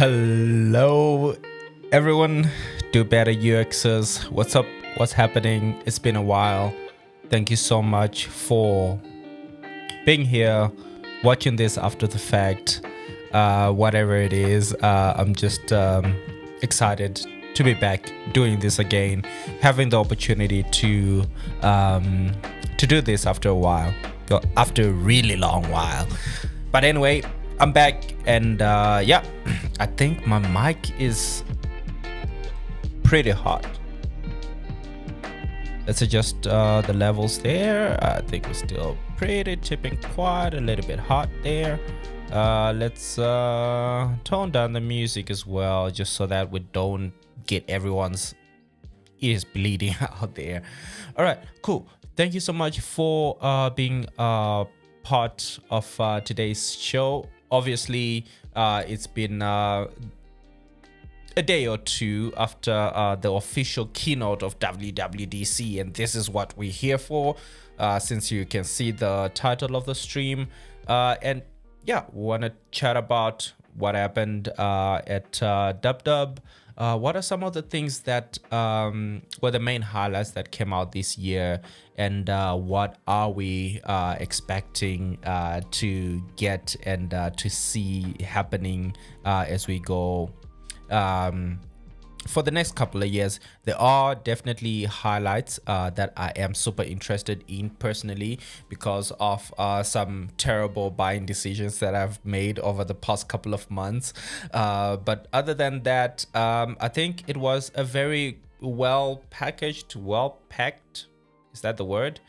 Hello, everyone. Do better UXers. What's up? What's happening? It's been a while. Thank you so much for being here, watching this after the fact. Whatever it is, I'm just excited to be back doing this again, having the opportunity to do this after a while, after a really long while. But anyway, I'm back, and yeah, I think my mic is pretty hot. Let's adjust the levels there. I think we're still pretty tipping quite a little bit hot there. Let's tone down the music as well, just so that we don't get everyone's ears bleeding out there. All right, cool. Thank you so much for being part of today's show. Obviously, it's been a day or two after the official keynote of WWDC, and this is what we're here for, since you can see the title of the stream. And yeah, we want to chat about what happened at WW. What are some of the things that were the main highlights that came out this year, and what are we expecting to get and to see happening as we go for the next couple of years? There are definitely highlights that I am super interested in personally, because of some terrible buying decisions that I've made over the past couple of months. But other than that, I think it was a very well packaged, well packed, is that the word?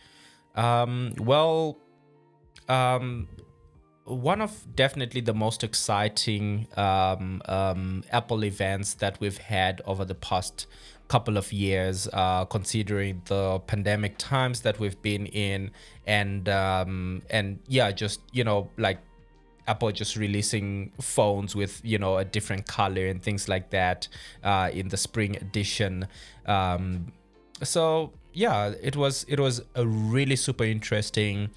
One of definitely the most exciting Apple events that we've had over the past couple of years, considering the pandemic times that we've been in, and yeah, just, you know, like Apple just releasing phones with, you know, a different color and things like that in the spring edition. So yeah, it was a really super interesting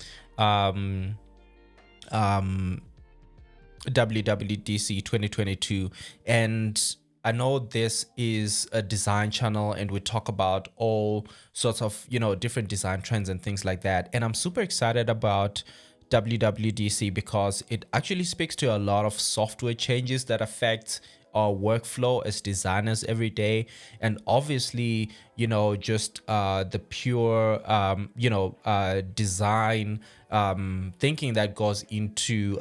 WWDC 2022. And I know this is a design channel and we talk about all sorts of, different design trends and things like that. And I'm super excited about WWDC because it actually speaks to a lot of software changes that affect our workflow as designers every day. And obviously, just the pure design thinking that goes into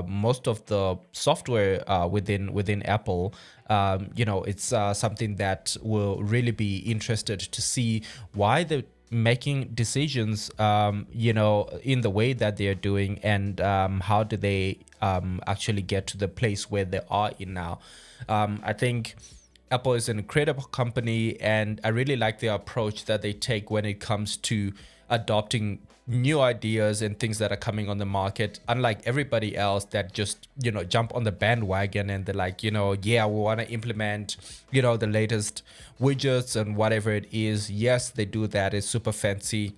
most of the software within Apple. It's something that will really be interested to see why the making decisions in the way that they're doing, and how do they actually get to the place where they are in now. I think Apple is an incredible company, and I really like the approach that they take when it comes to adopting new ideas and things that are coming on the market, unlike everybody else that just jump on the bandwagon and they're like, yeah, we want to implement the latest widgets and whatever it is. Yes, they do that. It's super fancy,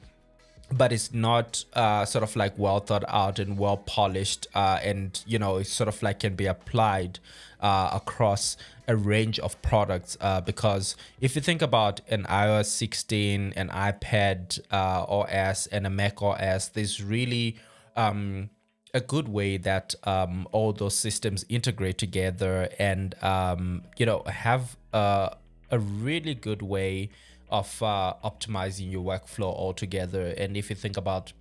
but it's not sort of like well thought out and well polished, and it sort of like can be applied across a range of products, because if you think about an iOS 16, an iPad OS, and a Mac OS, there's really a good way that all those systems integrate together and have a really good way of optimizing your workflow altogether. And if you think about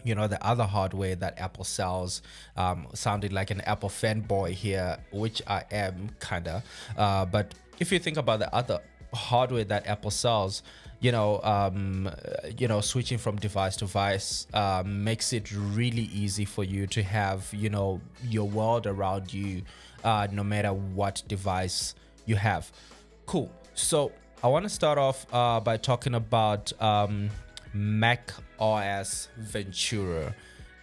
the other hardware that Apple sells, sounding like an Apple fanboy here, which I am kinda, but if you think about the other hardware that Apple sells, switching from device to device makes it really easy for you to have your world around you, no matter what device you have. Cool. So I want to start off by talking about Mac OS Ventura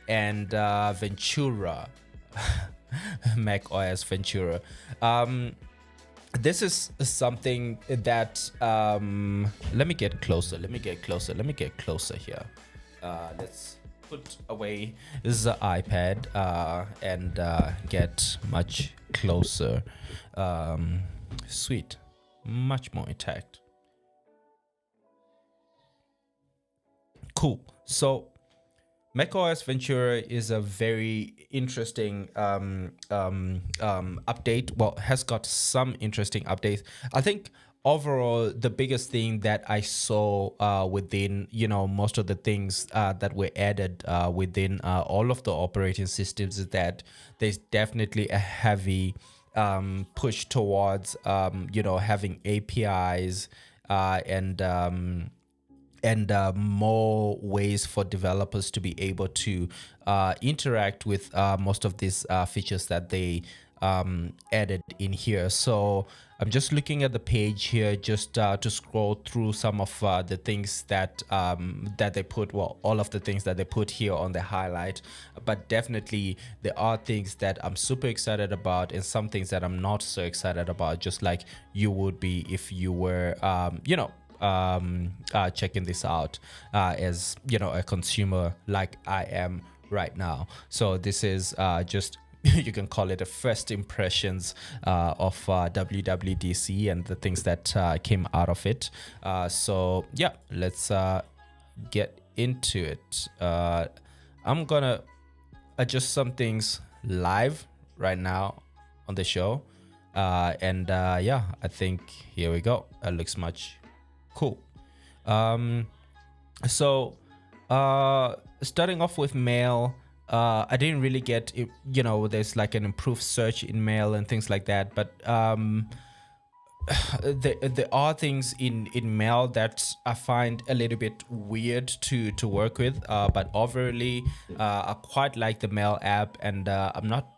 and Ventura. Mac OS Ventura. This is something that let me get closer here. Let's put away the iPad and get much closer. Sweet, much more intact. Cool. So macOS Ventura is a very interesting update. Well, has got some interesting updates. I think overall, the biggest thing that I saw within, most of the things that were added within all of the operating systems is that there's definitely a heavy push towards, having APIs and more ways for developers to be able to interact with most of these features that they added in here. So I'm just looking at the page here just to scroll through some of the things that they put, well, all of the things that they put here on the highlight. But definitely there are things that I'm super excited about and some things that I'm not so excited about, just like you would be if you were, checking this out as a consumer like I am right now. So this is just you can call it a first impressions of WWDC and the things that came out of it. So yeah, let's get into it. I'm gonna adjust some things live right now on the show, and yeah, I think here we go. It looks much cool. So starting off with Mail, I didn't really get it, there's like an improved search in Mail and things like that, but there are things in Mail that I find a little bit weird to work with, but overall I quite like the Mail app, and I'm not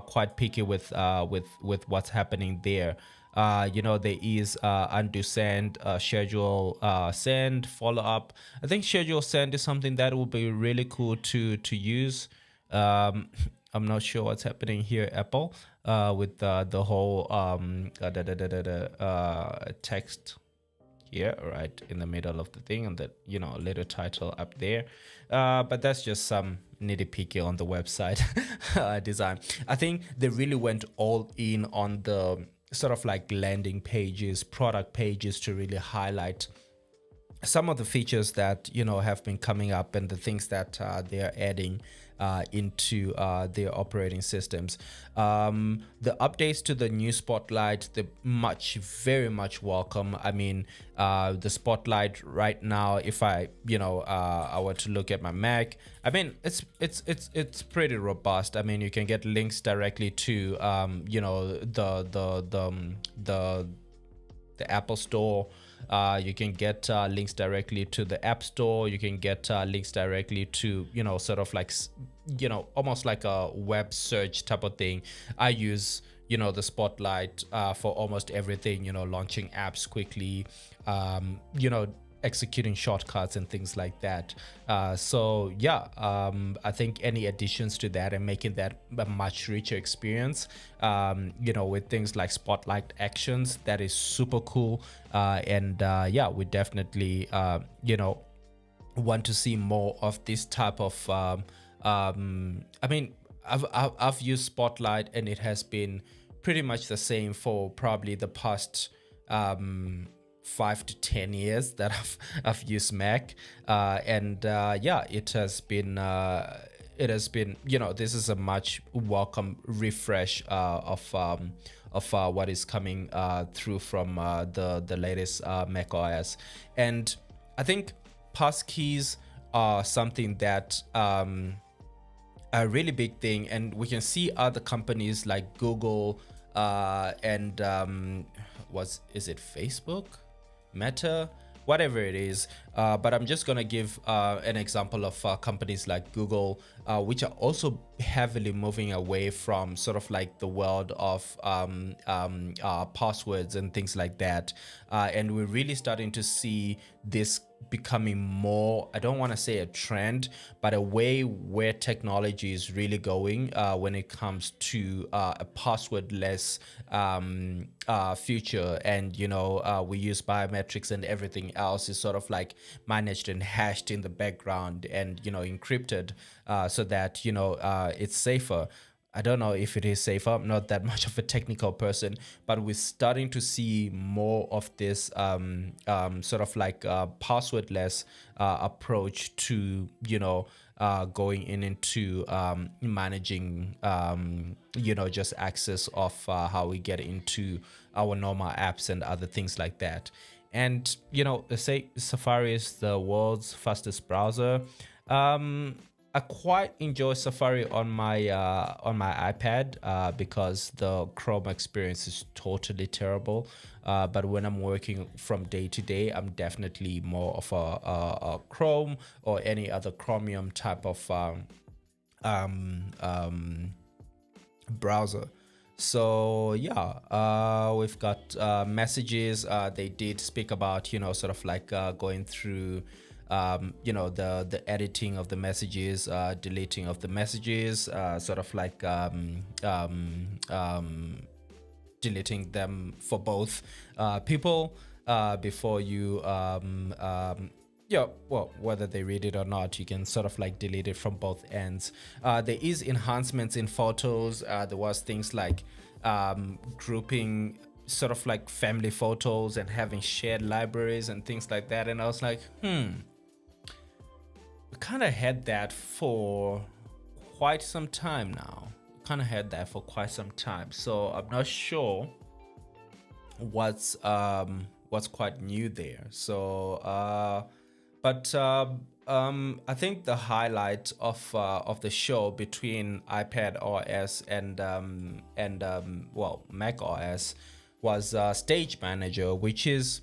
quite picky with what's happening there. There is undo send, schedule send, follow up. I think schedule send is something that will be really cool to use. I'm not sure what's happening here, Apple, with the whole text here, right in the middle of the thing, and that little title up there. But that's just some nitty picky on the website design. I think they really went all in on the sort of like landing pages, product pages, to really highlight some of the features that have been coming up and the things that they are adding into their operating systems. The updates to the new Spotlight, the very much welcome. I mean, the Spotlight right now, if I were to look at my Mac, I mean, it's pretty robust. I mean, you can get links directly to the Apple Store. You can get links directly to the App Store. You can get links directly to, sort of like, almost like a web search type of thing. I use, the Spotlight for almost everything, launching apps quickly, executing shortcuts and things like that. So yeah, I think any additions to that and making that a much richer experience, with things like Spotlight actions, that is super cool. And yeah, we definitely want to see more of this type of I mean, I've used Spotlight and it has been pretty much the same for probably the past 5 to 10 years that I've used Mac, and yeah, it has been this is a much welcome refresh of what is coming through from the latest Mac OS. And I think passkeys are something that a really big thing, and we can see other companies like Google and is it Facebook, Meta, whatever it is, but I'm just gonna give an example of companies like Google, which are also heavily moving away from sort of like the world of passwords and things like that, and we're really starting to see this becoming more, I don't want to say a trend, but a way where technology is really going when it comes to a passwordless future. And we use biometrics, and everything else is sort of like managed and hashed in the background and encrypted, so that it's safer. I don't know if it is safer. I'm not that much of a technical person, but we're starting to see more of this sort of like passwordless approach to going into managing just access of how we get into our normal apps and other things like that. And say Safari is the world's fastest browser. I quite enjoy Safari on my iPad because the Chrome experience is totally terrible. But when I'm working from day to day, I'm definitely more of a Chrome or any other Chromium type of browser. So yeah, we've got messages. They did speak about sort of like going through the editing of the messages, deleting of the messages, sort of like deleting them for both people before you whether they read it or not, you can sort of like delete it from both ends. There is enhancements in photos. There was things like grouping sort of like family photos and having shared libraries and things like that, and I was like, kind of had that for quite some time now. So I'm not sure what's quite new there. So but I think the highlight of the show between iPad OS and Mac OS was Stage Manager, which is,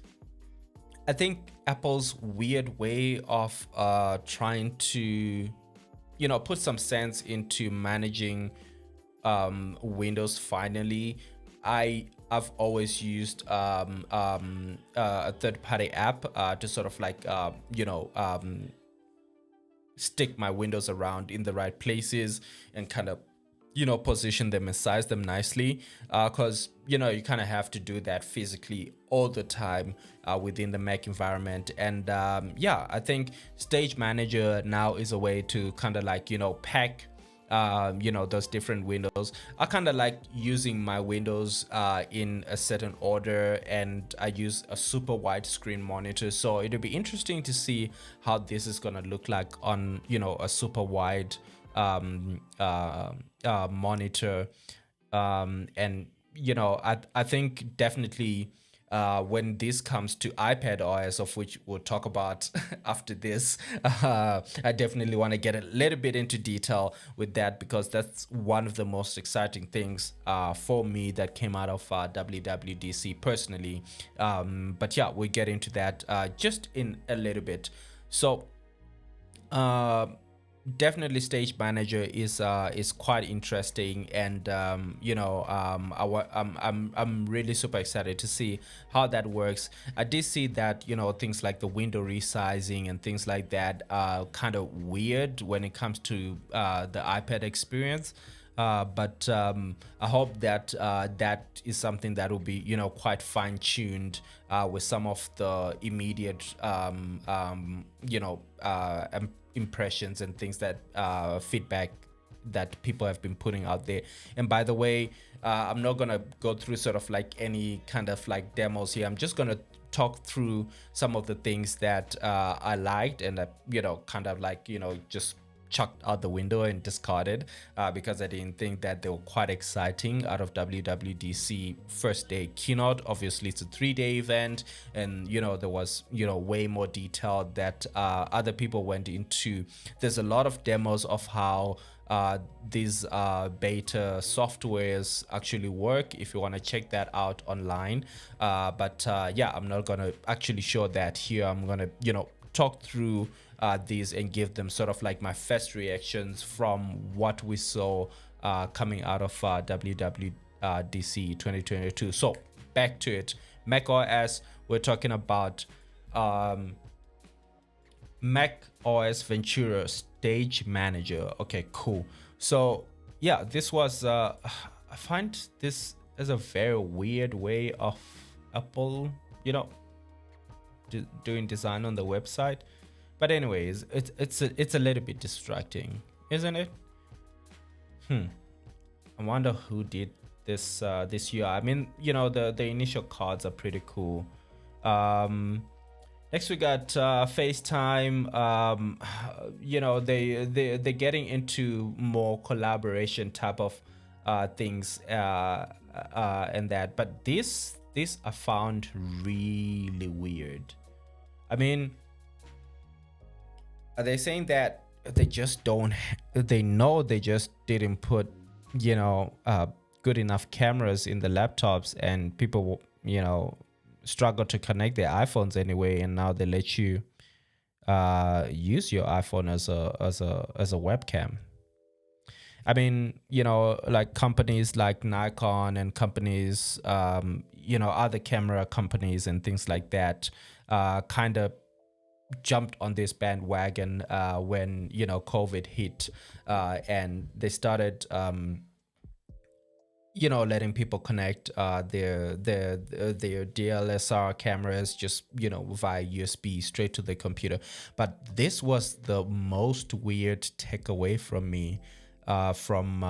I think, Apple's weird way of trying to, put some sense into managing Windows. Finally, I've always used a third-party app to sort of like stick my windows around in the right places and kind of position them and size them nicely, because you kind of have to do that physically all the time within the Mac environment. And yeah, I think Stage Manager now is a way to kind of like pack those different windows. I kind of like using my windows in a certain order, and I use a super wide screen monitor, so it'll be interesting to see how this is gonna look like on a super wide monitor. And I think definitely when this comes to iPad OS, of which we'll talk about after this, I definitely want to get a little bit into detail with that, because that's one of the most exciting things for me that came out of WWDC personally. But yeah, we'll get into that just in a little bit. So definitely Stage Manager is quite interesting, and I'm really super excited to see how that works. I did see that things like the window resizing and things like that are kind of weird when it comes to the iPad experience. But I hope that that is something that will be quite fine tuned with some of the immediate impressions and things that feedback that people have been putting out there. And by the way, I'm not gonna go through sort of like any kind of like demos here. I'm just gonna talk through some of the things that I liked, and kind of like just chucked out the window and discarded because I didn't think that they were quite exciting out of WWDC first day keynote. Obviously, it's a 3-day event, and there was way more detail that other people went into. There's a lot of demos of how these beta softwares actually work, if you want to check that out online. But yeah, I'm not gonna actually show that here. I'm gonna talk through these and give them sort of like my first reactions from what we saw coming out of WWDC 2022. So back to it. Mac OS, we're talking about Mac OS Ventura Stage Manager. Okay, cool. So yeah, this was I find this as a very weird way of Apple doing design on the website. But anyways, it's a little bit distracting, isn't it? I wonder who did this this UI. I mean, the initial cards are pretty cool. Next we got FaceTime. They're getting into more collaboration type of things and that. But this I found really weird. I mean, are they saying that they just don't? They know they just didn't put, good enough cameras in the laptops, and people, struggle to connect their iPhones anyway, and now they let you use your iPhone as a webcam. I mean, like companies like Nikon and companies, other camera companies and things like that, kind of jumped on this bandwagon when COVID hit, and they started letting people connect their DSLR cameras just via USB straight to the computer. But this was the most weird takeaway from me from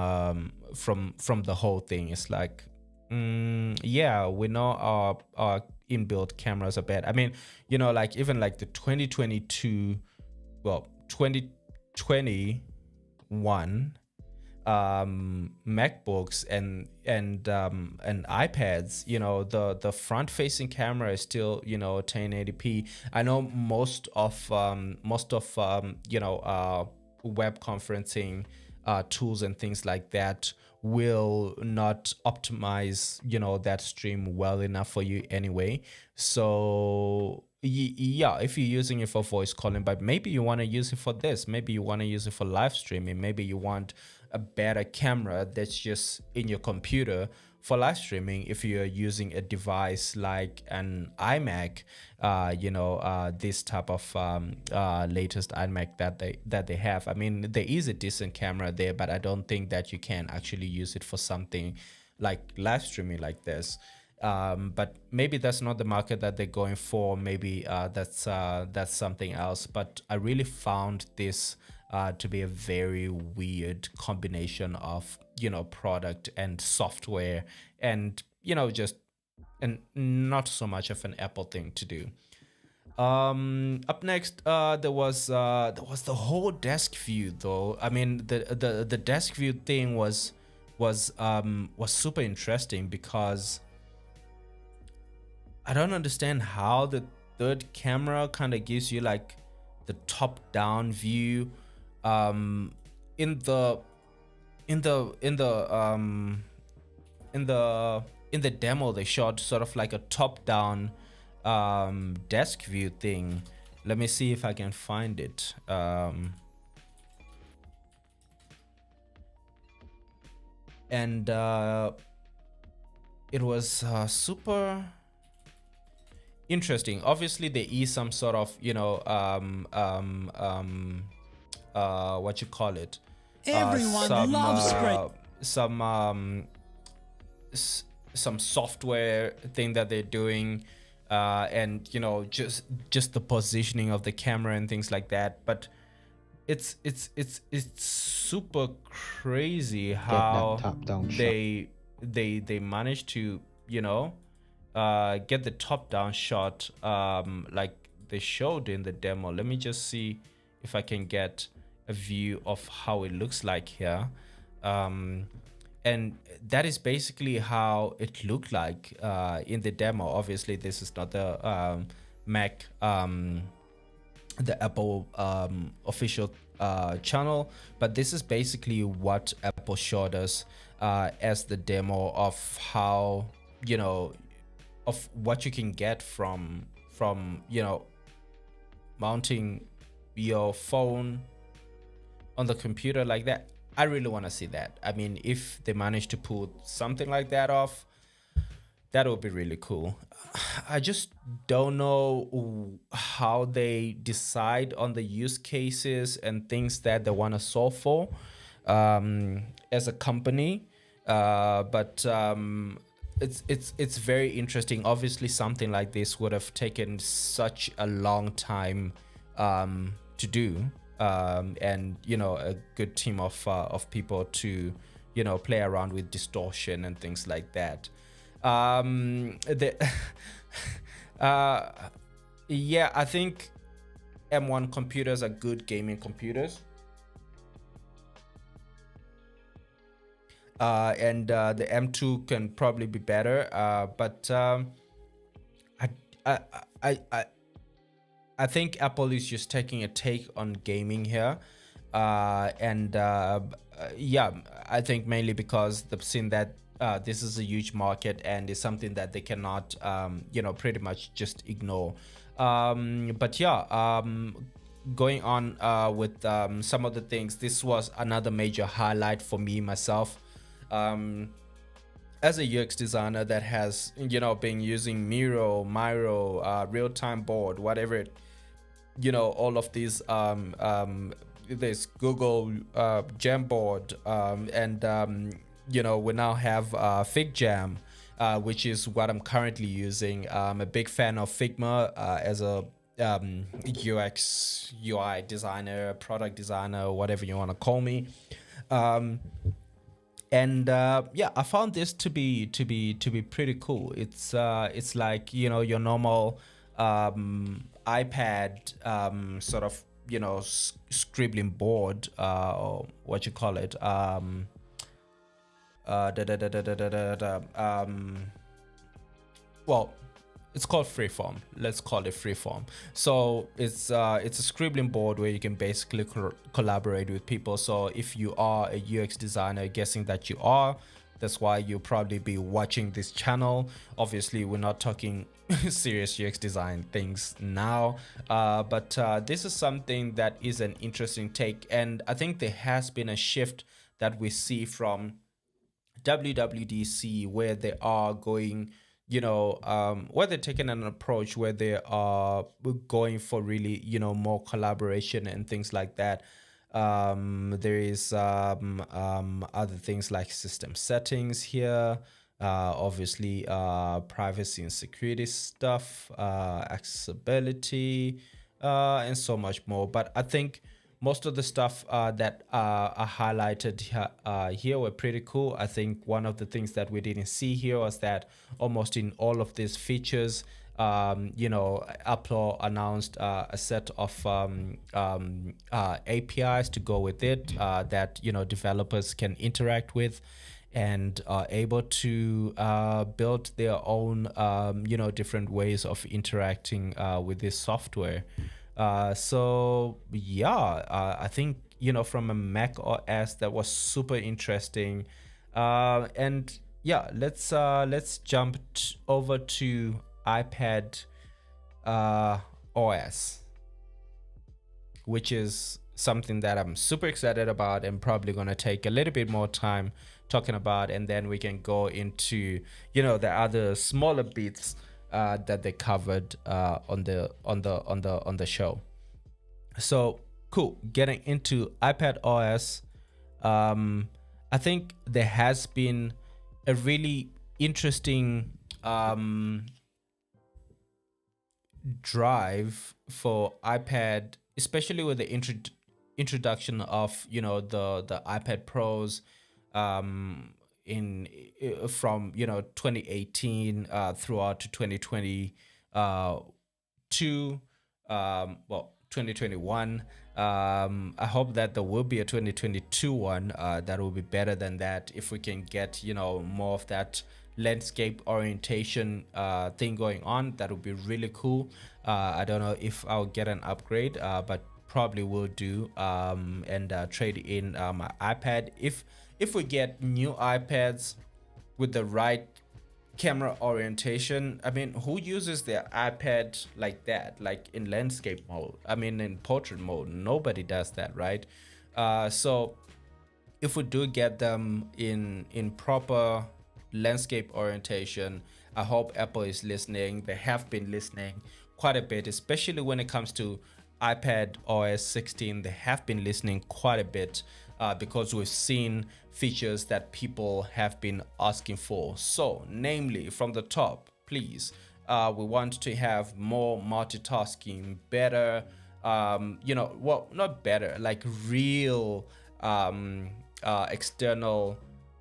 the whole thing. It's like, yeah, we know our inbuilt cameras are bad. I mean, like even like the 2021 MacBooks and iPads, the front facing camera is still 1080p. I know most of web conferencing tools and things like that will not optimize that stream well enough for you anyway. So yeah, if you're using it for voice calling, but maybe you want to use it for this, maybe you want to use it for live streaming, maybe you want a better camera that's just in your computer for live streaming, if you're using a device like an iMac, this type of latest iMac that they have. I mean, there is a decent camera there, but I don't think that you can actually use it for something like live streaming like this. But maybe that's not the market that they're going for. Maybe that's something else. But I really found this to be a very weird combination of product and software, and just and not so much of an Apple thing to do. Up next, there was the whole desk view though. I mean, the desk view thing was super interesting because I don't understand how the third camera kind of gives you like the top down view. In the in the in the in the demo they showed sort of like a top down desk view thing. Let me see if I can find it. And it was super interesting. Obviously there is some sort of what you call it, Everyone loves great. Some software thing that they're doing, and just the positioning of the camera and things like that. But it's super crazy how top-down shot. they managed to get the top down shot, like they showed in the demo. Let me just see if I can get a view of how it looks like here. And that is basically how it looked like in the demo. Obviously this is not the Mac, the Apple official channel, but this is basically what Apple showed us as the demo of how of what you can get from mounting your phone on the computer like that. I really want to see that. I mean, if they manage to pull something like that off, that would be really cool. I just don't know how they decide on the use cases and things that they want to solve for as a company. But it's very interesting. Obviously, something like this would have taken such a long time to do, and a good team of people to play around with distortion and things like that. Yeah, I think M1 computers are good gaming computers. And the M2 can probably be better, but I, I I think Apple is just taking a take on gaming here, and yeah, I think mainly because they've seen that this is a huge market and it's something that they cannot, pretty much just ignore. But yeah, going on with some of the things, this was another major highlight for me myself. As a UX designer that has been using Miro, real-time board, whatever it, all of these this Google Jamboard, and we now have FigJam, which is what I'm currently using. I'm a big fan of Figma as a UX UI designer, product designer, whatever you want to call me. And yeah, I found this to be pretty cool. It's like your normal iPad sort of scribbling board, or what you call it, well, it's called freeform. Let's call it freeform. So it's a scribbling board where you can basically collaborate with people. So if you are a UX designer, guessing that you are, that's why you'll probably be watching this channel. Obviously, we're not talking serious UX design things now, but this is something that is an interesting take, and I think there has been a shift that we see from WWDC, where they are going, where they're taking an approach where they are going for really, more collaboration and things like that. There is other things like system settings here, obviously privacy and security stuff, accessibility, and so much more. But I think most of the stuff that are highlighted here were pretty cool. I think one of the things that we didn't see here was that almost in all of these features, Apple announced a set of APIs to go with it that developers can interact with and are able to build their own different ways of interacting with this software. So yeah, I think from a Mac OS that was super interesting, and yeah, let's jump over to iPad OS, which is something that I'm super excited about and probably gonna take a little bit more time talking about, and then we can go into the other smaller bits that they covered on the show. So cool. Getting into iPad OS, I think there has been a really interesting drive for iPad, especially with the introduction of the iPad Pros in from 2018 throughout to 2022, well 2021. I hope that there will be a 2022 one that will be better than that, if we can get more of that landscape orientation thing going on. That would be really cool. I don't know if I'll get an upgrade, but probably will do, and trade in my iPad if we get new iPads with the right camera orientation. I mean, who uses their iPad like that, like in landscape mode? I mean, in portrait mode, nobody does that, right? So if we do get them in proper landscape orientation, I hope Apple is listening. They have been listening quite a bit, especially when it comes to iPad OS 16. They have been listening quite a bit because we've seen features that people have been asking for. So namely, from the top, please, we want to have more multitasking, better, well, not better, like real external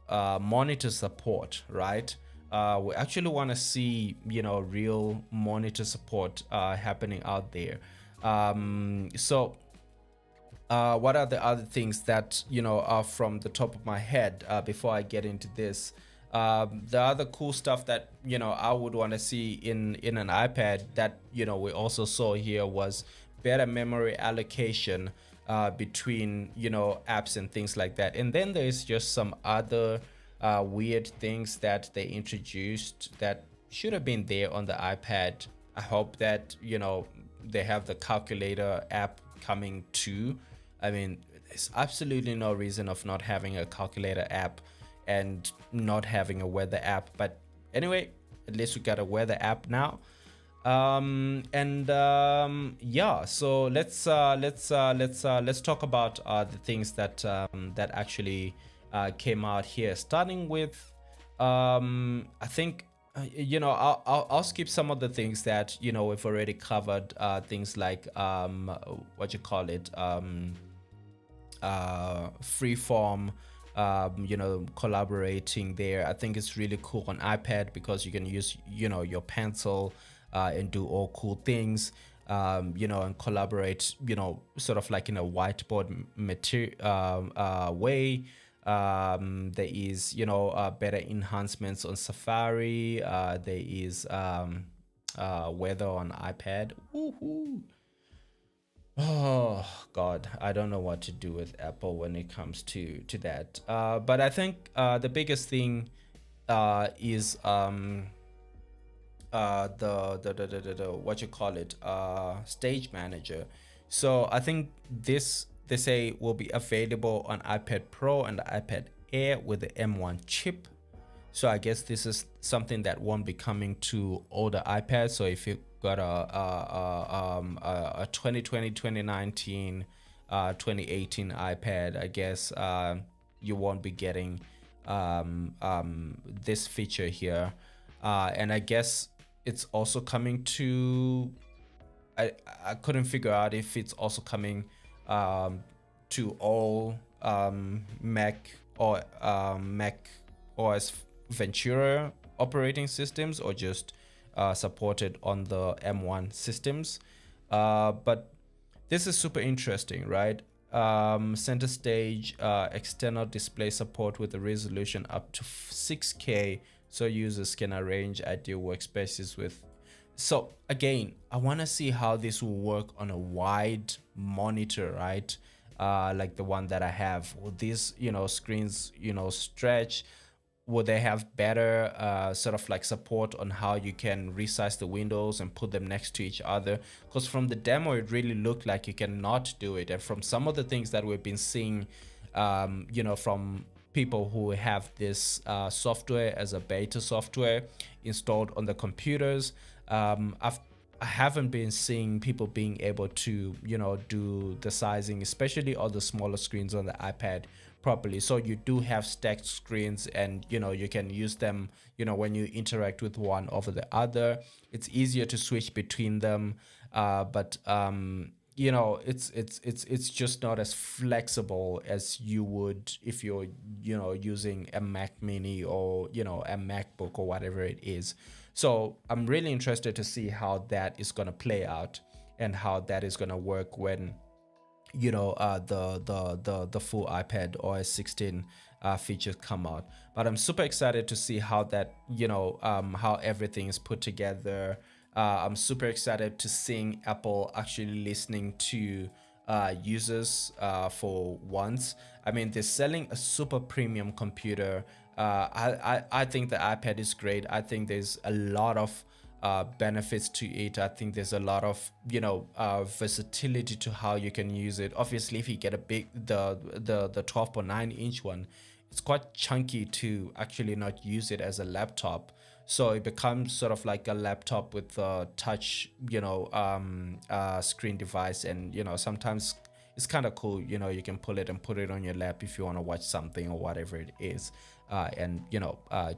monitor support, right? We actually want to see real monitor support happening out there. So what are the other things that are from the top of my head before I get into this? The other cool stuff that I would want to see in an iPad that we also saw here was better memory allocation between apps and things like that. And then there's just some other weird things that they introduced that should have been there on the iPad. I hope that they have the calculator app coming too. I mean, there's absolutely no reason of not having a calculator app and not having a weather app. But anyway, at least we got a weather app now. Yeah, so let's talk about the things that that actually came out here, starting with I think I'll skip some of the things that we've already covered, things like what you call it, freeform, collaborating there. I think it's really cool on iPad because you can use your pencil and do all cool things, and collaborate sort of like in a whiteboard material way. There is better enhancements on Safari. There is weather on iPad. Woohoo! Oh god, I don't know what to do with Apple when it comes to that, but I think the biggest thing is the what you call it, Stage Manager. So I think this, they say, will be available on iPad Pro and the iPad Air with the M1 chip. So I guess this is something that won't be coming to older iPads. So if you got a 2020, 2019, 2018 iPad, I guess you won't be getting this feature here. And I guess it's also coming to, I couldn't figure out if it's also coming to all Mac or Mac OS Ventura operating systems, or just supported on the M1 systems. But this is super interesting, right? Center stage external display support with a resolution up to 6K, so users can arrange ideal workspaces with. So again, I want to see how this will work on a wide monitor, right? Like the one that I have. Will these, screens, stretch? Would they have better sort of like support on how you can resize the windows and put them next to each other? Because from the demo, it really looked like you cannot do it. And from some of the things that we've been seeing, from people who have this software as a beta software installed on the computers, I haven't been seeing people being able to, do the sizing, especially on the smaller screens on the iPad properly. So you do have stacked screens, and you can use them, when you interact with one over the other. It's easier to switch between them, but it's just not as flexible as you would if you're using a Mac Mini or a MacBook or whatever it is. So I'm really interested to see how that is going to play out and how that is going to work when the full iPad OS 16 features come out. But I'm super excited to see how that how everything is put together. I'm super excited to seeing Apple actually listening to users for once. I mean, they're selling a super premium computer. I think the iPad is great. I think there's a lot of benefits to it. I think there's a lot of versatility to how you can use it. Obviously, if you get the 12.9 inch one, it's quite chunky to actually not use it as a laptop. So it becomes sort of like a laptop with a touch screen device, and sometimes it's kind of cool. You can pull it and put it on your lap if you want to watch something or whatever it is, and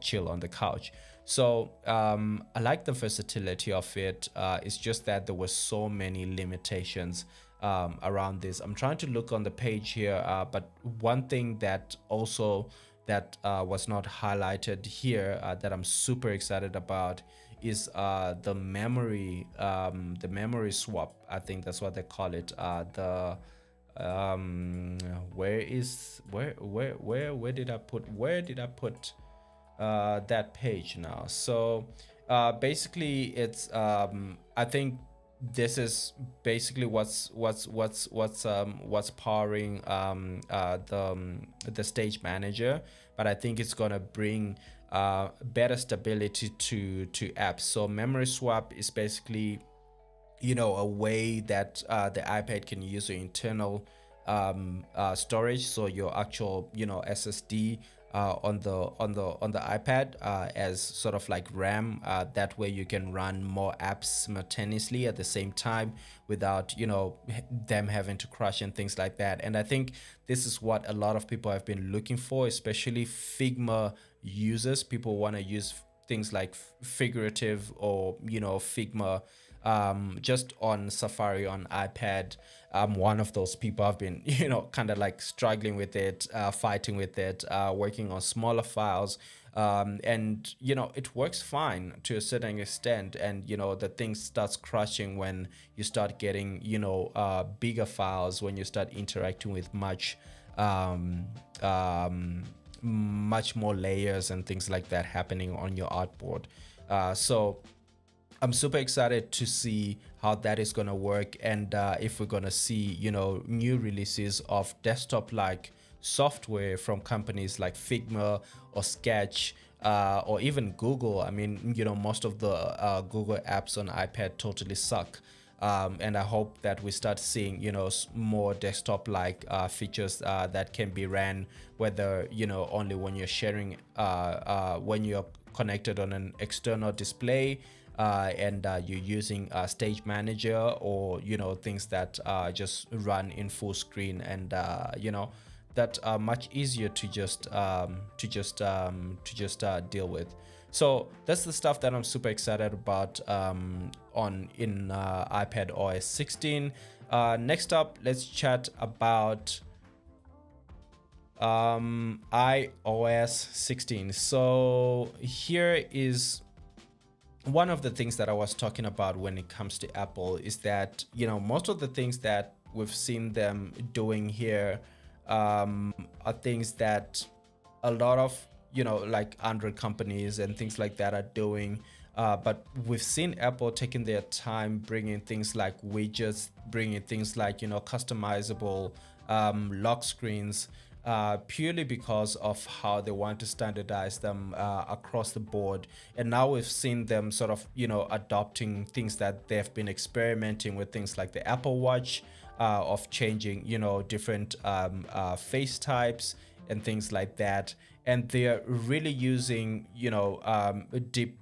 chill on the couch. So I like the versatility of it. It's just that there were so many limitations around this. I'm trying to look on the page here, but one thing that also was not highlighted here that I'm super excited about is the memory swap. I think that's what they call it. Where did I put that page now? So basically it's I think this is basically what's powering the stage manager, but I think it's gonna bring better stability to apps. So memory swap is basically a way that the iPad can use your internal storage, so your actual SSD on the iPad as sort of like RAM. That way you can run more apps simultaneously at the same time without them having to crash and things like that. And I think this is what a lot of people have been looking for, especially Figma users. People want to use things like figurative or Figma just on Safari on iPad. I'm one of those people. I've been kind of like struggling with it, fighting with it, working on smaller files, and it works fine to a certain extent, and the thing starts crashing when you start getting bigger files, when you start interacting with much more layers and things like that happening on your artboard. So I'm super excited to see how that is going to work, and if we're going to see new releases of desktop-like software from companies like Figma or Sketch, or even Google. I mean, most of the Google apps on iPad totally suck. and I hope that we start seeing, more desktop like features that can be ran, whether, only when you're sharing, when you're connected on an external display, and you're using Stage Manager, or things that just run in full screen, and that are much easier to just deal with. So that's the stuff that I'm super excited about in iPad OS 16. Next up, let's chat about iOS 16. So here is one of the things that I was talking about when it comes to Apple, is that most of the things that we've seen them doing here are things that a lot of like Android companies and things like that are doing, but we've seen Apple taking their time, bringing things like widgets, bringing things like customizable lock screens, purely because of how they want to standardize them across the board. And now we've seen them sort of adopting things that they've been experimenting with, things like the Apple Watch, of changing different face types and things like that. And they're really using deep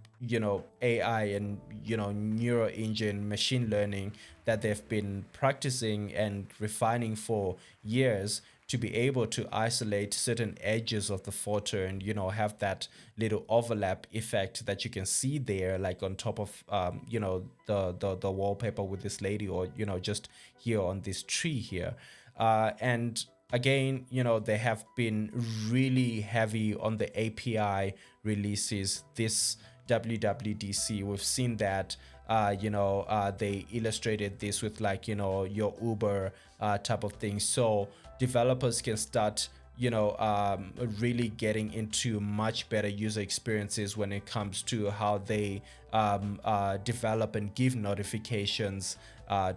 AI and neural engine machine learning that they've been practicing and refining for years, to be able to isolate certain edges of the photo and have that little overlap effect that you can see there, like on top of the wallpaper with this lady, or just here on this tree here. And again, they have been really heavy on the API releases this WWDC. We've seen that they illustrated this with like your Uber type of thing, so developers can start really getting into much better user experiences when it comes to how they develop and give notifications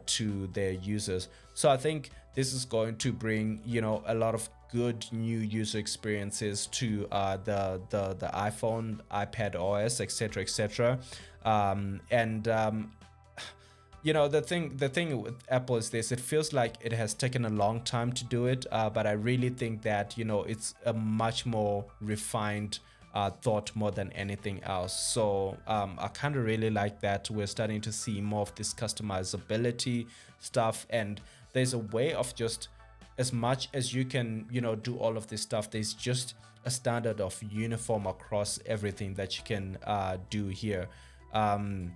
to their users. So I think this is going to bring a lot of good new user experiences to the iPhone, iPad OS, etc., etc. The thing with Apple is this: it feels like it has taken a long time to do it, but I really think that it's a much more refined thought more than anything else. So I kind of really like that we're starting to see more of this customizability stuff, and there's a way of just, as much as you can do all of this stuff, there's just a standard of uniform across everything that you can do here. And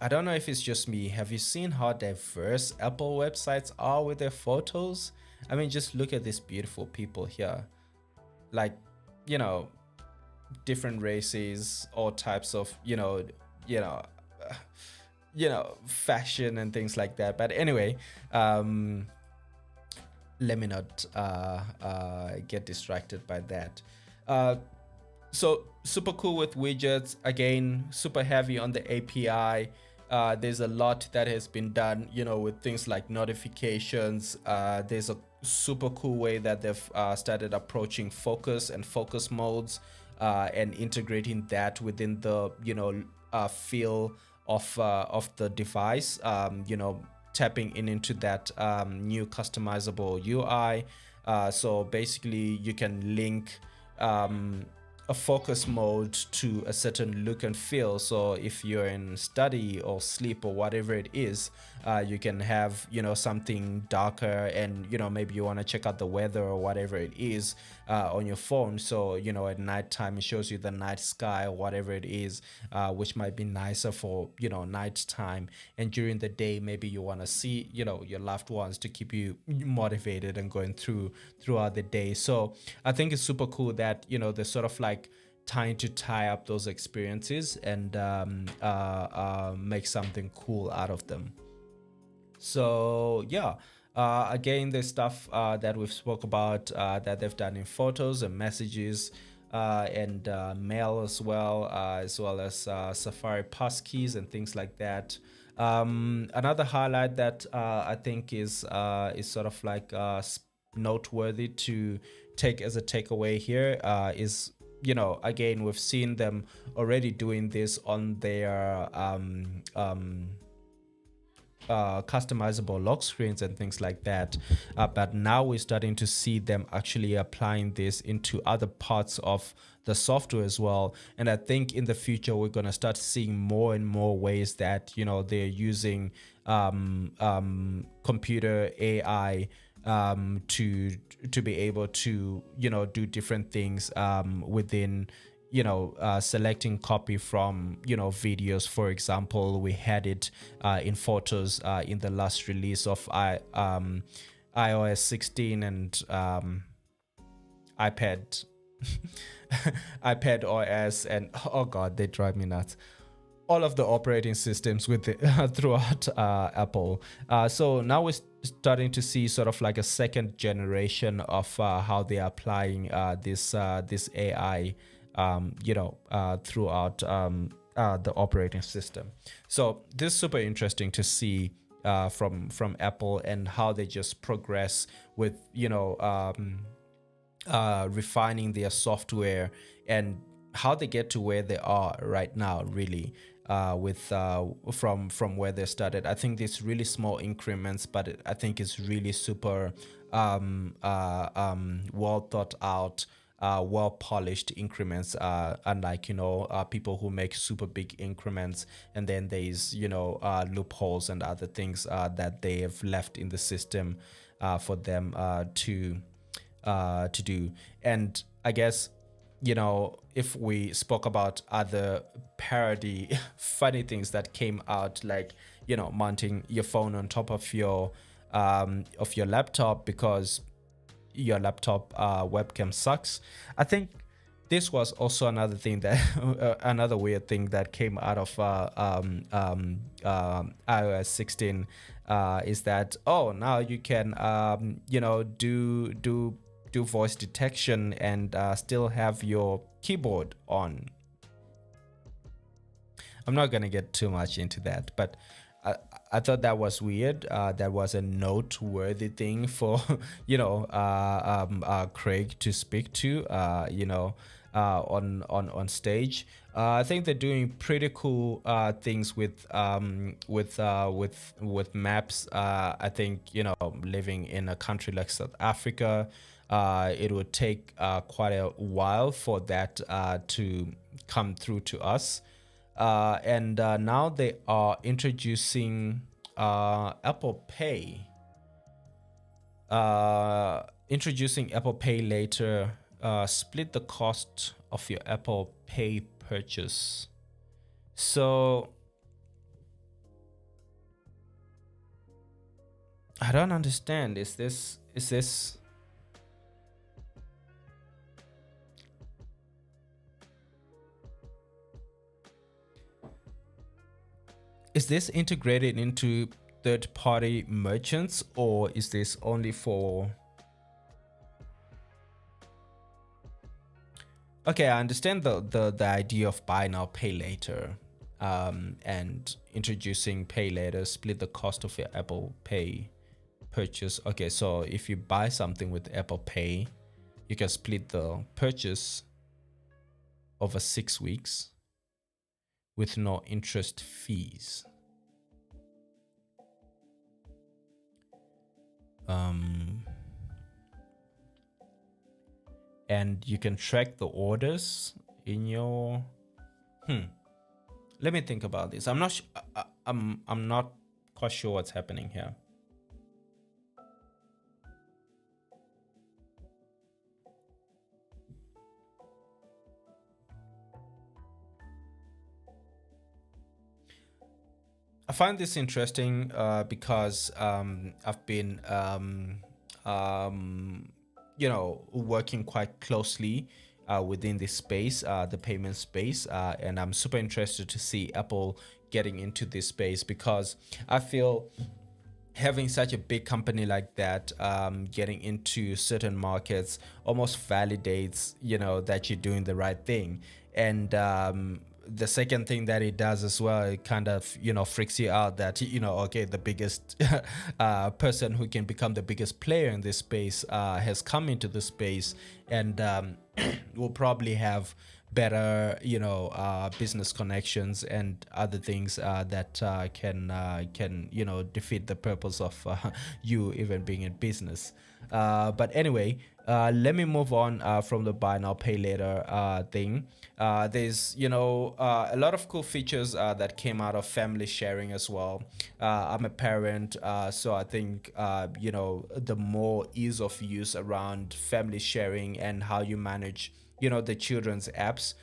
I don't know if it's just me. Have you seen how diverse Apple websites are with their photos? I mean, just look at these beautiful people here. Like, different races, all types of, fashion and things like that. But anyway, let me not get distracted by that. So super cool with widgets. Again, super heavy on the API. There's a lot that has been done, with things like notifications. There's a super cool way that they've started approaching focus and focus modes, and integrating that within the feel of the device. Tapping into that new customizable UI. So basically, you can link a focus mode to a certain look and feel. So if you're in study or sleep or whatever it is, you can have something darker, and maybe you want to check out the weather or whatever it is on your phone. So at nighttime it shows you the night sky or whatever it is, which might be nicer for night time. And during the day, maybe you want to see your loved ones to keep you motivated and going throughout the day. So I think it's super cool that they're sort of like trying to tie up those experiences and make something cool out of them. So yeah, again, there's stuff that we've spoke about that they've done in photos and messages, and mail as well as Safari passkeys and things like that. Another highlight that I think is sort of like noteworthy to take as a takeaway here is, again, we've seen them already doing this on their customizable lock screens and things like that. But now we're starting to see them actually applying this into other parts of the software as well. And I think in the future we're going to start seeing more and more ways that they're using computer AI to be able to do different things within selecting copy from videos. For example, we had it in photos in the last release of iOS 16 and iPad iPad OS, and oh god, they drive me nuts, all of the operating systems with throughout Apple. So now we're starting to see sort of like a second generation of how they're applying this AI throughout the operating system. So this is super interesting to see from Apple, and how they just progress with refining their software, and how they get to where they are right now, really, with from where they started. I think it's really small increments, but I think it's really super well thought out, well polished increments, unlike people who make super big increments, and then there's loopholes and other things that they have left in the system for them to do. And I guess if we spoke about other parody funny things that came out, like mounting your phone on top of your laptop because your laptop webcam sucks. I think this was also another thing that another weird thing that came out of iOS 16 is that now you can do voice detection and still have your keyboard on. I'm not gonna get too much into that, but I thought that was weird. That was a noteworthy thing for Craig to speak to on stage. I think they're doing pretty cool things with maps. I think living in a country like South Africa, it would take quite a while for that to come through to us. And now they are introducing Apple Pay. Introducing Apple Pay later. Split the cost of your Apple Pay purchase. So I don't understand. Is this integrated into third-party merchants, or is this only for... Okay, I understand the idea of buy now, pay later, and introducing pay later, split the cost of your Apple Pay purchase. Okay, so if you buy something with Apple Pay, you can split the purchase over 6 weeks with no interest fees. And you can track the orders in your... Let me think about this. I'm not quite sure what's happening here. I find this interesting because I've been working quite closely within this space, the payment space, and I'm super interested to see Apple getting into this space, because I feel having such a big company like that getting into certain markets almost validates that you're doing the right thing. And the second thing that it does as well, it kind of, freaks you out that, okay, the biggest person who can become the biggest player in this space has come into the space, and will probably have better, business connections and other things that can defeat the purpose of you even being in business. But anyway, let me move on from the buy now pay later thing. There's a lot of cool features that came out of family sharing as well. I'm a parent, so I think the more ease of use around family sharing and how you manage the children's apps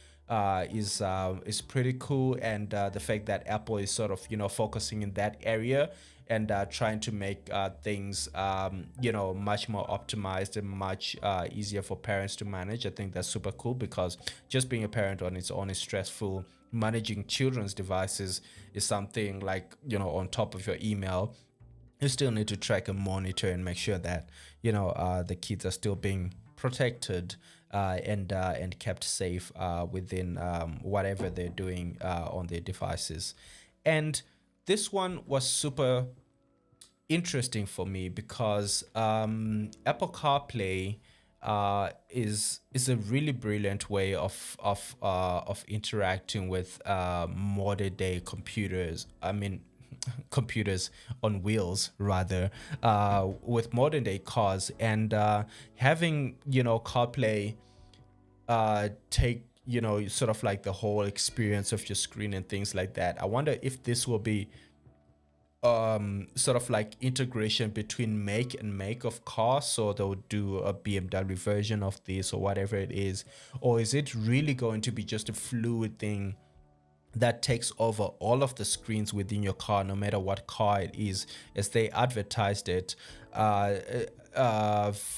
is pretty cool, and the fact that Apple is sort of focusing in that area and trying to make things much more optimized and much easier for parents to manage. I think that's super cool, because just being a parent on its own is stressful. Managing children's devices is something like on top of your email. You still need to track and monitor and make sure that the kids are still being protected and kept safe within whatever they're doing on their devices. And this one was super interesting for me because Apple CarPlay is a really brilliant way of interacting with modern day computers. I mean, computers on wheels rather, with modern day cars, and having CarPlay take sort of like the whole experience of your screen and things like that. I wonder if this will be sort of like integration between make of cars, so they'll do a BMW version of this or whatever it is, or is it really going to be just a fluid thing that takes over all of the screens within your car, no matter what car it is, as they advertised it?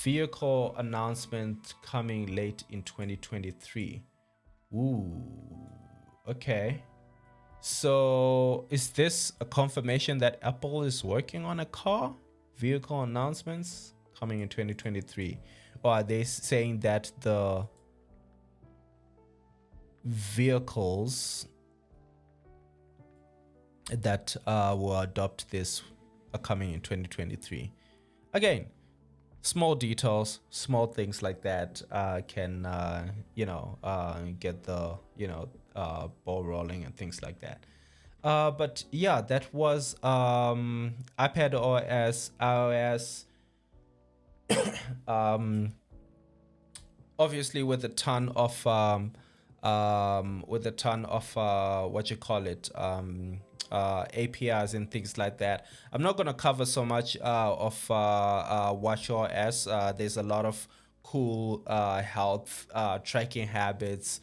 Vehicle announcement coming late in 2023. Ooh, okay. So is this a confirmation that Apple is working on a car? Vehicle announcements coming in 2023. Or are they saying that the vehicles that will adopt this are coming in 2023? Again, small details, small things like that can get the ball rolling and things like that. But yeah, that was iPad OS, iOS. Obviously with a ton of what you call it, APIs and things like that. I'm not going to cover so much of watchOS. There's a lot of cool health tracking habits,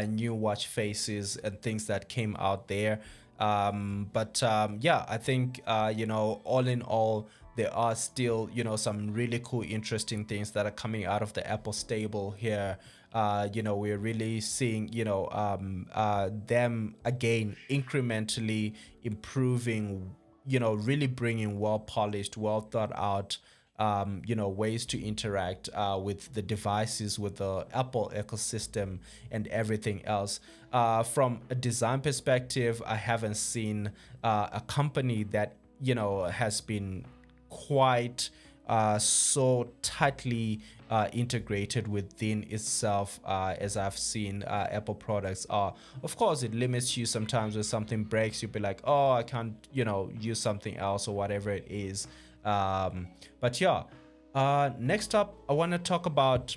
new watch faces and things that came out there. But I think all in all, there are still some really cool, interesting things that are coming out of the Apple stable here. We're really seeing them again incrementally improving, really bringing well polished, well thought out ways to interact with the devices, with the Apple ecosystem and everything else. From a design perspective, I haven't seen a company that has been quite so tightly integrated within itself as I've seen Apple products are. Of course, it limits you sometimes. When something breaks, you'll be like, oh, I can't use something else or whatever it is. But yeah, next up, I want to talk about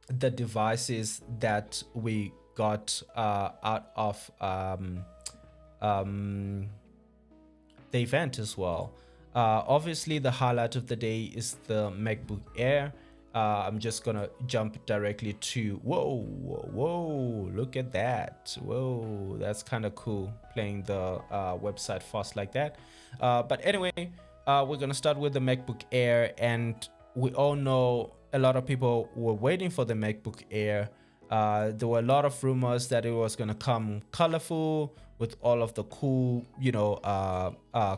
the devices that we got out of the event as well. Obviously, the highlight of the day is the MacBook Air. I'm just gonna jump directly to whoa, look at that. Whoa, that's kind of cool, playing the website fast like that. But anyway, we're gonna start with the MacBook Air, and we all know a lot of people were waiting for the MacBook Air. There were a lot of rumors that it was gonna come colorful with all of the cool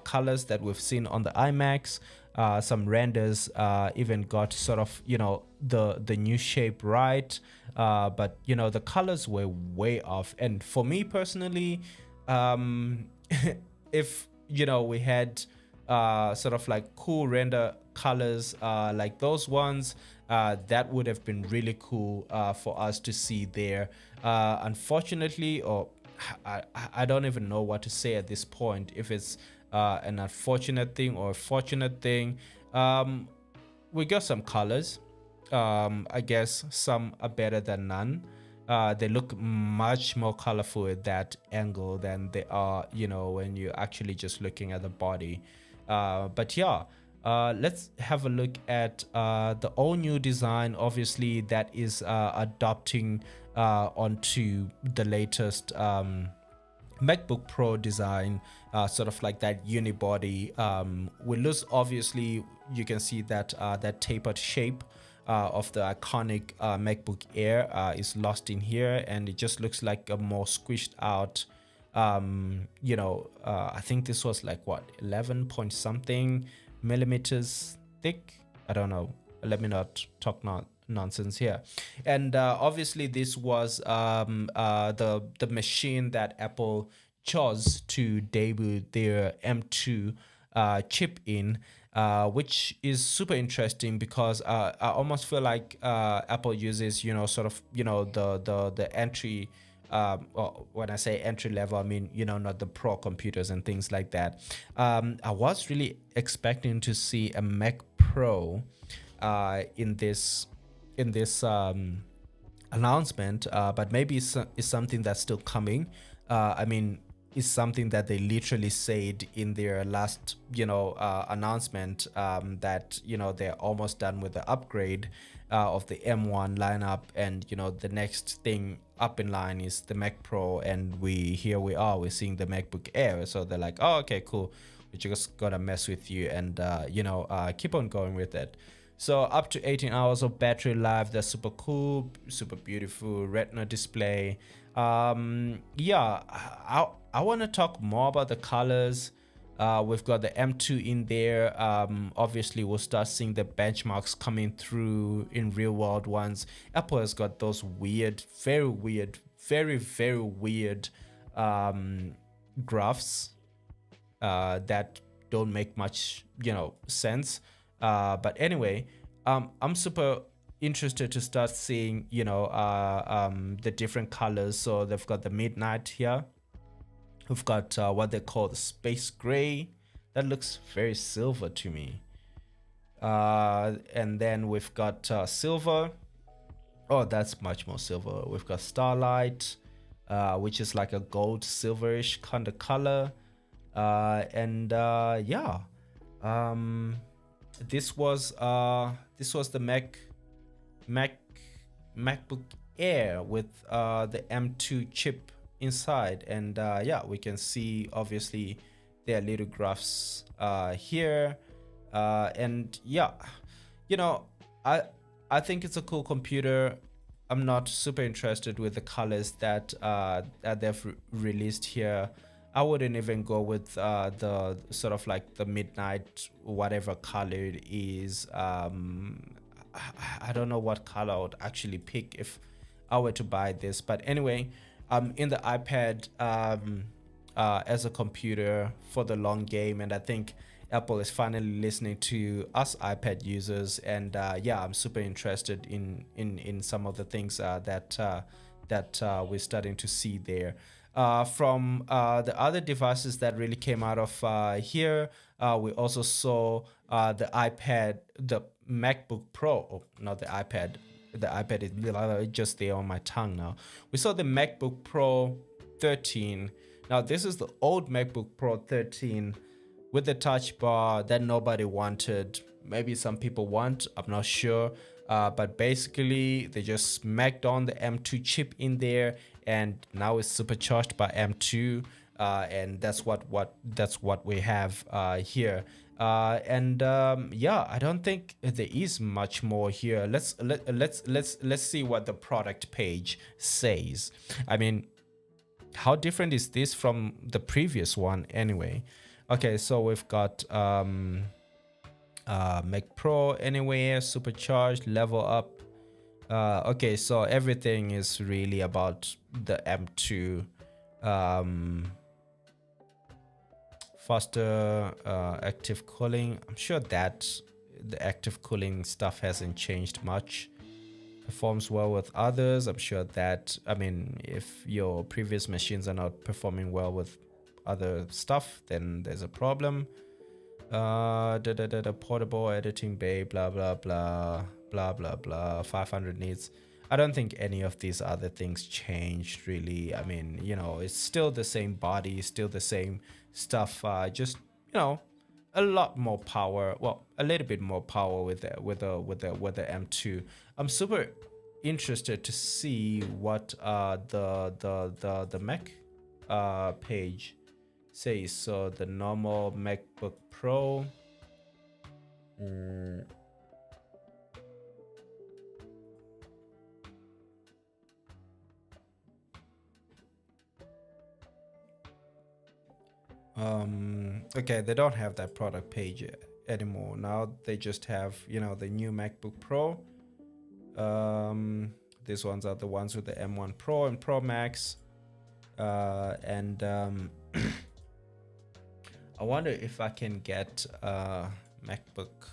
colors that we've seen on the iMacs. Some renders even got sort of the new shape right. but you know, the colors were way off. And for me personally, um if you know, we had sort of like cool render colors like those ones, that would have been really cool for us to see there. Unfortunately, or I don't even know what to say at this point, if it's an unfortunate thing or a fortunate thing. We got some colors. I guess some are better than none. They look much more colorful at that angle than they are, you know, when you're actually just looking at the body. But yeah, let's have a look at the all new design. Obviously, that is adopting onto the latest MacBook Pro design, sort of like that unibody. We lose, obviously, you can see that that tapered shape of the iconic MacBook Air is lost in here, and it just looks like a more squished out. You know, I think this was like what, 11 point something millimeters thick. I don't know. Let me not talk nonsense here. And obviously, this was the machine that Apple chose to debut their M2 chip in, which is super interesting because I almost feel like Apple uses, you know, sort of, you know, the entry. Well, when I say entry level, I mean, you know, not the pro computers and things like that. I was really expecting to see a Mac Pro in this announcement, but maybe it's something that's still coming. I mean, it's something that they literally said in their last, you know, announcement, that, you know, they're almost done with the upgrade of the M1 lineup, and you know, the next thing up in line is the Mac Pro, and we're seeing the MacBook Air. So they're like, oh, okay, cool, we're just gonna mess with you and you know, keep on going with it. So up to 18 hours of battery life. That's super cool, super beautiful Retina display. Yeah, I want to talk more about the colors. We've got the M2 in there. Obviously, we'll start seeing the benchmarks coming through in real world ones. Apple has got those weird, very weird, very weird graphs that don't make much, you know, sense. But anyway, I'm super interested to start seeing, you know, the different colors. So they've got the midnight here. We've got what they call the space gray. That looks very silver to me. And then we've got silver. Oh, that's much more silver. We've got starlight, which is like a gold silverish kind of color. And yeah, this was the MacBook Air with the M2 chip inside, and yeah, we can see obviously there are little graphs here, and yeah, you know, I think it's a cool computer. I'm not super interested with the colors that they've released here. I wouldn't even go with the sort of like the midnight whatever color it is. I don't know what color I would actually pick if I were to buy this, but anyway, in the iPad as a computer for the long game, and I think Apple is finally listening to us iPad users, and yeah, I'm super interested in some of the things that we're starting to see there. From the other devices that really came out of here, we also saw the iPad, the MacBook Pro, oh, not the iPad. The iPad is just there on my tongue now. We saw the MacBook Pro 13. Now, this is the old MacBook Pro 13 with the touch bar that nobody wanted. Maybe some people want, I'm not sure. But basically, they just smacked on the M2 chip in there, and now it's supercharged by M2, and that's what we have here. And yeah, I don't think there is much more here. Let's see what the product page says. I mean, how different is this from the previous one anyway? Okay, so we've got Mac Pro anywhere, supercharged, level up, Okay, so everything is really about the M2. Faster active cooling. I'm sure that the active cooling stuff hasn't changed much. Performs well with others. I'm sure that, I mean, if your previous machines are not performing well with other stuff, then there's a problem. Portable editing bay, blah blah blah blah blah blah. 500 nits. I don't think any of these other things changed really. I mean, you know, it's still the same body, still the same stuff. Just, you know, a lot more power. Well, a little bit more power with the M2. I'm super interested to see what the Mac page says. So the normal MacBook Pro. Okay, they don't have that product page anymore. Now they just have, you know, the new MacBook Pro. These ones are the ones with the M1 Pro and Pro Max. And I wonder if I can get MacBook.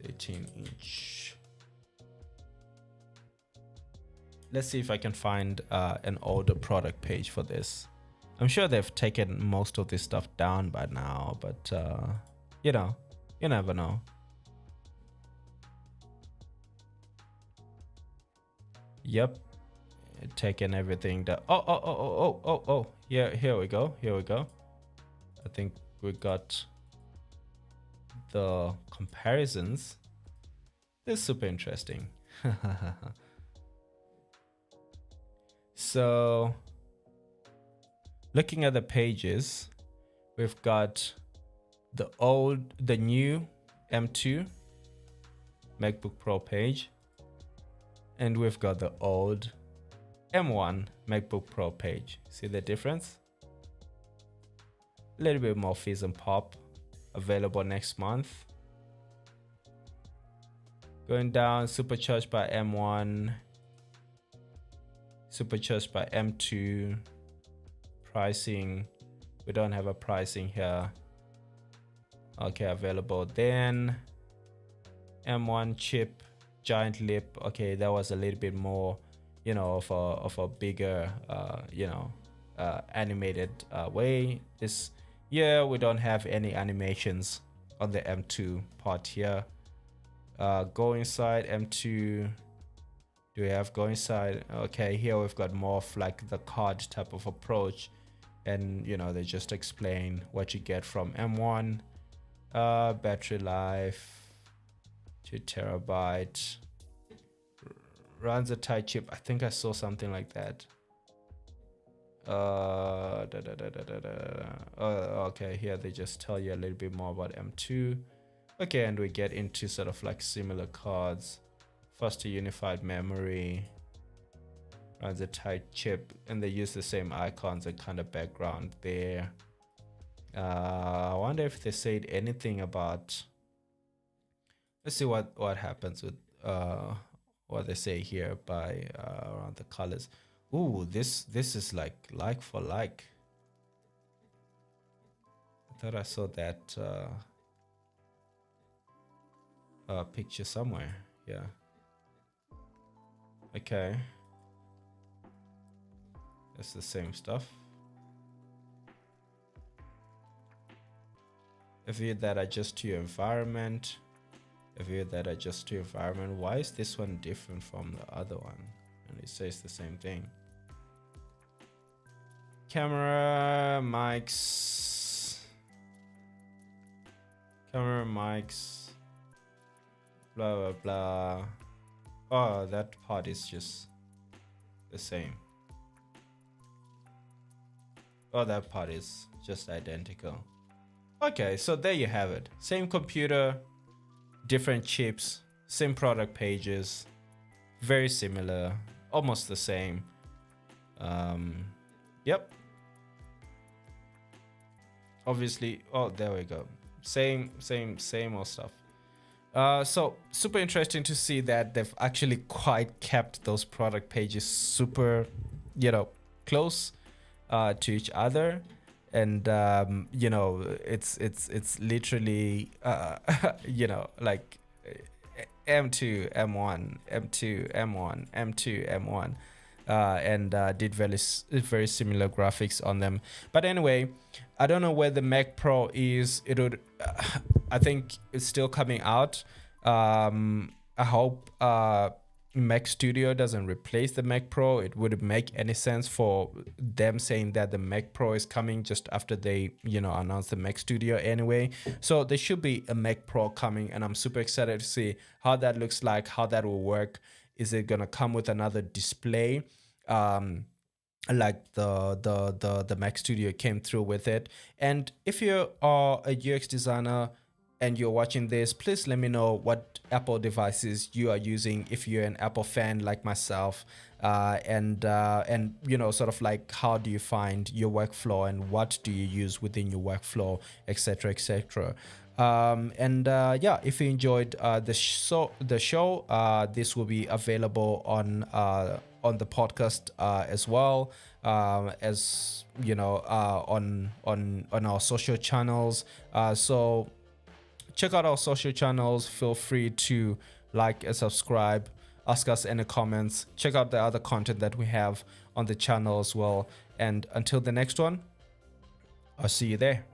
(18-inch). Let's see if I can find an older product page for this. I'm sure they've taken most of this stuff down by now, but you know, you never know. Yep, taking everything down. Oh. Here we go. I think we got the comparisons. This is super interesting. So looking at the pages, we've got the new M2 MacBook Pro page, and we've got the old M1 MacBook Pro page. See the difference? A little bit more fizz and pop. Available next month. Going down, supercharged by M1, supercharged by M2. Pricing, we don't have a pricing here. Okay, available. Then M1 chip, giant lip. Okay, that was a little bit more, you know, of a bigger animated way. This year we don't have any animations on the M2 part here. Go inside M2. Do we have go inside? Okay, here we've got more of like the card type of approach, and you know, they just explain what you get from M1. Battery life, 2 terabyte, runs a tight chip. I think I saw something like that. Okay, here they just tell you a little bit more about M2. Okay, and we get into sort of like similar cards. Faster unified memory, runs a tight chip, and they use the same icons and kind of background there. I wonder if they said anything about. Let's see what happens with what they say here by around the colors. Ooh, this is like for like. I thought I saw that picture somewhere. Yeah. Okay. It's the same stuff. A view that adjusts to your environment. A view that adjusts to your environment. Why is this one different from the other one? And it says the same thing. Camera, mics. Camera, mics. Blah, blah, blah. Oh, that part is just the same. Oh, that part is just identical. Okay, so there you have it. Same computer, different chips, same product pages, very similar, almost the same. Yep. obviously, oh, there we go. Same old stuff. So super interesting to see that they've actually quite kept those product pages super, close to each other. And it's literally like M2 M1 M2 M1 M2 M1, and did very similar graphics on them. But anyway, I don't know where the Mac Pro is. It would I think it's still coming out. I hope Mac Studio doesn't replace the Mac Pro. It wouldn't make any sense for them saying that the Mac Pro is coming just after they announce the Mac Studio anyway. So there should be a Mac Pro coming, and I'm super excited to see how that looks like, how that will work. Is it gonna come with another display, like the Mac Studio came through with it? And if you are a UX designer and you're watching this, please let me know what Apple devices you are using, if you're an Apple fan like myself, and sort of like, how do you find your workflow and what do you use within your workflow, etc., etc. If you enjoyed the show, this will be available on the podcast as well, as on our social channels. So check out our social channels. Feel free to like and subscribe, ask us any comments, check out the other content that we have on the channel as well. And until the next one, I'll see you there.